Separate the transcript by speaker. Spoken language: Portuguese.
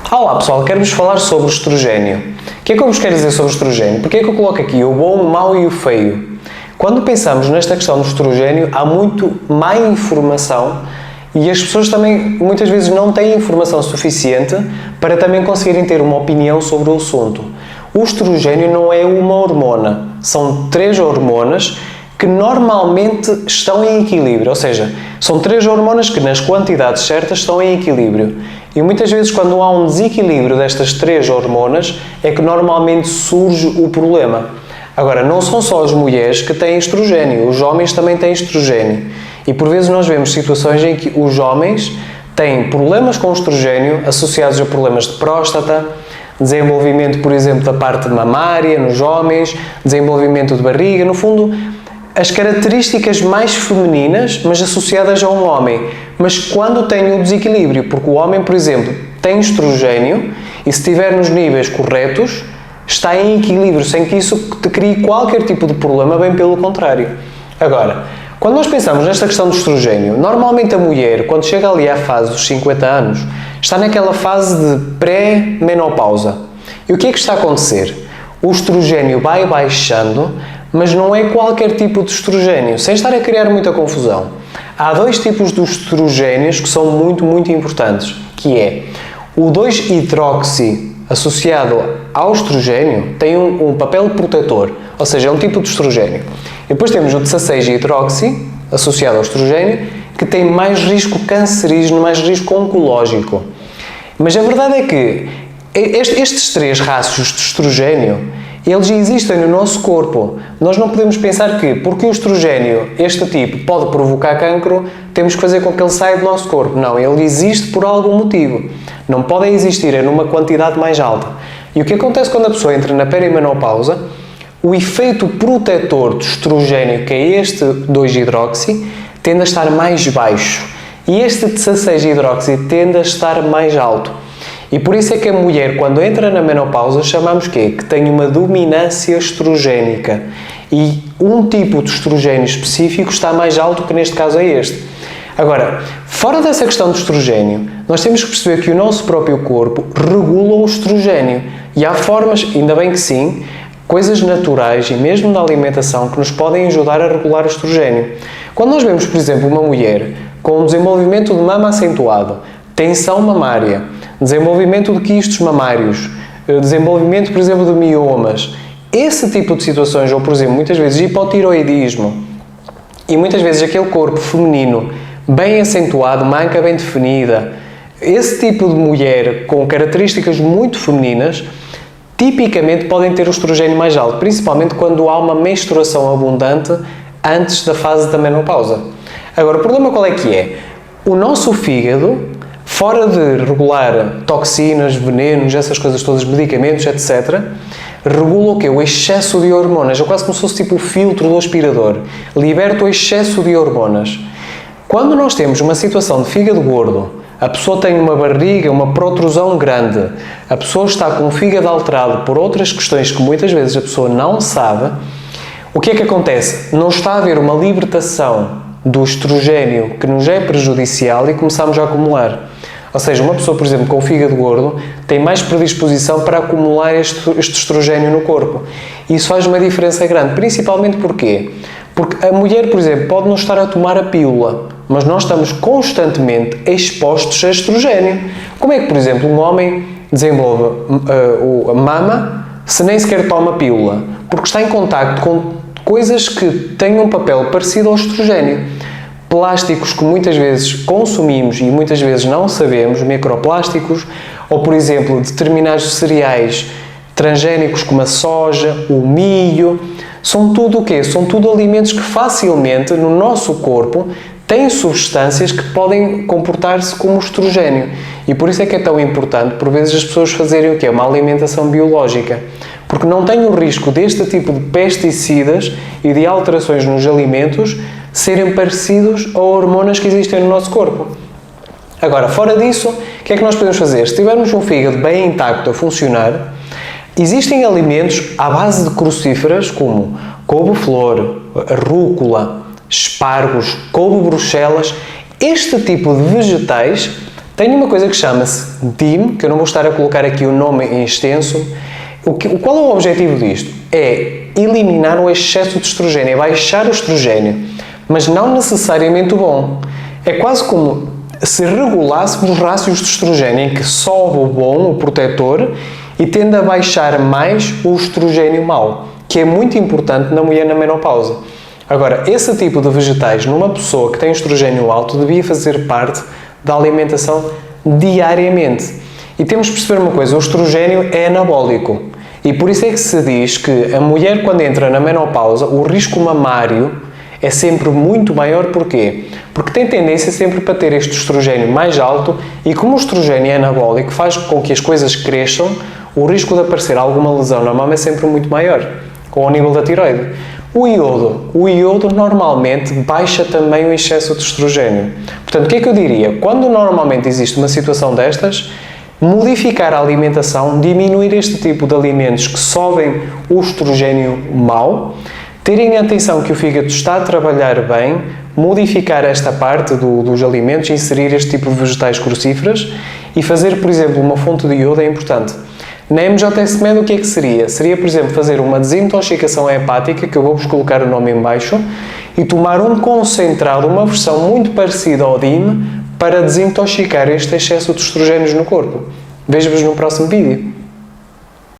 Speaker 1: Olá pessoal, quero-vos falar sobre o estrogênio. O que é que eu vos quero dizer sobre o estrogênio? Porque é que eu coloco aqui o bom, o mau e o feio? Quando pensamos nesta questão do estrogênio, há muito má informação e as pessoas também muitas vezes não têm informação suficiente para também conseguirem ter uma opinião sobre o assunto. O estrogênio não é uma hormona, são 3 hormonas que normalmente estão em equilíbrio, ou seja, são 3 hormonas que nas quantidades certas estão em equilíbrio. E muitas vezes quando há um desequilíbrio destas 3 hormonas é que normalmente surge o problema. Agora, não são só as mulheres que têm estrogênio, os homens também têm estrogênio. E por vezes nós vemos situações em que os homens têm problemas com o estrogênio associados a problemas de próstata, desenvolvimento, por exemplo, da parte mamária nos homens, desenvolvimento de barriga, no fundo, as características mais femininas, mas associadas a um homem. Mas quando tem o desequilíbrio, porque o homem, por exemplo, tem estrogênio e se estiver nos níveis corretos, está em equilíbrio, sem que isso te crie qualquer tipo de problema, bem pelo contrário. Agora, quando nós pensamos nesta questão do estrogênio, normalmente a mulher, quando chega ali à fase dos 50 anos, está naquela fase de pré-menopausa. E o que é que está a acontecer? O estrogênio vai baixando, mas não é qualquer tipo de estrogênio, sem estar a criar muita confusão. Há 2 tipos de estrogénios que são muito importantes, que é o 2-hidroxi associado ao estrogênio tem um papel protetor, ou seja, é um tipo de estrogênio. E depois temos o 16-hidroxi associado ao estrogênio, que tem mais risco cancerígeno, mais risco oncológico. Mas a verdade é que estes 3 rácios de estrogênio, eles existem no nosso corpo. Nós não podemos pensar que, porque o estrogênio, este tipo, pode provocar cancro, temos que fazer com que ele saia do nosso corpo. Não, ele existe por algum motivo. Não pode existir numa quantidade mais alta. E o que acontece quando a pessoa entra na perimenopausa? O efeito protetor do estrogênio, que é este 2-hidroxi, tende a estar mais baixo. E este 16-hidroxi tende a estar mais alto. E por isso é que a mulher, quando entra na menopausa, chamamos quê? Que tem uma dominância estrogénica. E um tipo de estrogênio específico está mais alto, que neste caso é este. Agora, fora dessa questão do estrogênio, nós temos que perceber que o nosso próprio corpo regula o estrogênio. E há formas, ainda bem que sim, coisas naturais e mesmo da alimentação que nos podem ajudar a regular o estrogênio. Quando nós vemos, por exemplo, uma mulher com um desenvolvimento de mama acentuado, tensão mamária, desenvolvimento de quistos mamários, desenvolvimento, por exemplo, de miomas, esse tipo de situações, ou por exemplo, muitas vezes hipotiroidismo, e muitas vezes aquele corpo feminino bem acentuado, manca bem definida, esse tipo de mulher com características muito femininas, tipicamente podem ter o estrogênio mais alto, principalmente quando há uma menstruação abundante antes da fase da menopausa. Agora, o problema qual é que é? O nosso fígado, fora de regular toxinas, venenos, essas coisas todas, medicamentos, etc., regula o quê? O excesso de hormonas. É quase como se fosse tipo o filtro do aspirador. Liberta o excesso de hormonas. Quando nós temos uma situação de fígado gordo, a pessoa tem uma barriga, uma protrusão grande, a pessoa está com o fígado alterado por outras questões que muitas vezes a pessoa não sabe, o que é que acontece? Não está a haver uma libertação do estrogênio que nos é prejudicial e começamos a acumular. Ou seja, uma pessoa, por exemplo, com o fígado gordo tem mais predisposição para acumular este estrogênio no corpo. E isso faz uma diferença grande, principalmente porquê? Porque a mulher, por exemplo, pode não estar a tomar a pílula, mas nós estamos constantemente expostos a estrogênio. Como é que, por exemplo, um homem desenvolve a mama se nem sequer toma pílula? Porque está em contacto com coisas que têm um papel parecido ao estrogênio. Plásticos que muitas vezes consumimos e muitas vezes não sabemos, microplásticos, ou, por exemplo, determinados cereais transgénicos como a soja, o milho, são tudo o quê? São tudo alimentos que facilmente no nosso corpo têm substâncias que podem comportar-se como estrogênio. E por isso é que é tão importante, por vezes, as pessoas fazerem o quê? Uma alimentação biológica. Porque não tem o risco deste tipo de pesticidas e de alterações nos alimentos serem parecidos a hormonas que existem no nosso corpo. Agora, fora disso, o que é que nós podemos fazer? Se tivermos um fígado bem intacto a funcionar, existem alimentos à base de crucíferas como couve-flor, rúcula, espargos, couve-bruxelas. Este tipo de vegetais Tem uma coisa que chama-se DIM, que eu não vou estar a colocar aqui o nome em extenso. Qual é o objetivo disto? É eliminar o excesso de estrogênio, é baixar o estrogênio, mas não necessariamente o bom. É quase como se regulássemos os rácios de estrogênio, em que sobe o bom, o protetor, e tende a baixar mais o estrogênio mau, que é muito importante na mulher na menopausa. Agora, esse tipo de vegetais, numa pessoa que tem estrogênio alto, devia fazer parte da alimentação diariamente. E temos de perceber uma coisa, o estrogênio é anabólico. E por isso é que se diz que a mulher, quando entra na menopausa, o risco mamário é sempre muito maior. Porquê? Porque tem tendência sempre para ter este estrogênio mais alto e como o estrogênio é anabólico, faz com que as coisas cresçam, o risco de aparecer alguma lesão na mama é sempre muito maior, ou ao nível da tireoide. O iodo normalmente baixa também o excesso de estrogênio. Portanto, o que é que eu diria? Quando normalmente existe uma situação destas, modificar a alimentação, diminuir este tipo de alimentos que sobem o estrogênio mau, terem atenção que o fígado está a trabalhar bem, modificar esta parte dos alimentos, inserir este tipo de vegetais crucíferas e fazer, por exemplo, uma fonte de iodo é importante. Na MJSMed o que é que seria? Seria, por exemplo, fazer uma desintoxicação hepática, que eu vou-vos colocar o nome em baixo, e tomar um concentrado, uma versão muito parecida ao DIM, para desintoxicar este excesso de estrogénios no corpo. Vejo-vos no próximo vídeo.